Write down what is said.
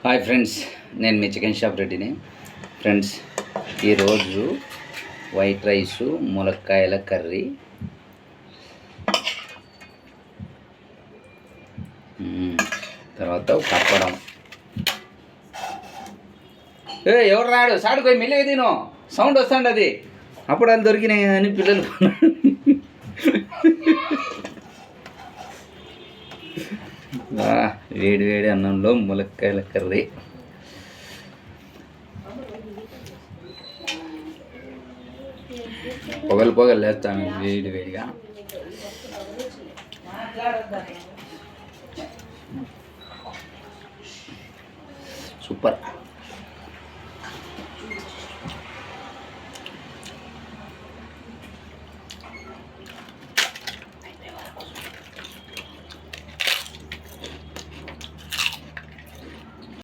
Hi friends, నేను మీ chicken shop రెడ్డిని. Friends, ఈరోజు వైట్ రైసు, ములక్కాయల కర్రీ, తర్వాత పప్పడం. ఎవరు రాడు సాడుకోయి మెల్లిగా తిను, సౌండ్ వస్తుంది. అది అప్పుడు అది దొరికినాయి అని పిల్లలు వేడి వేడి అన్నంలో ములక్కాయల కర్రీ. పొగలు లేస్తాను వేడి వేడిగా. సూపర్.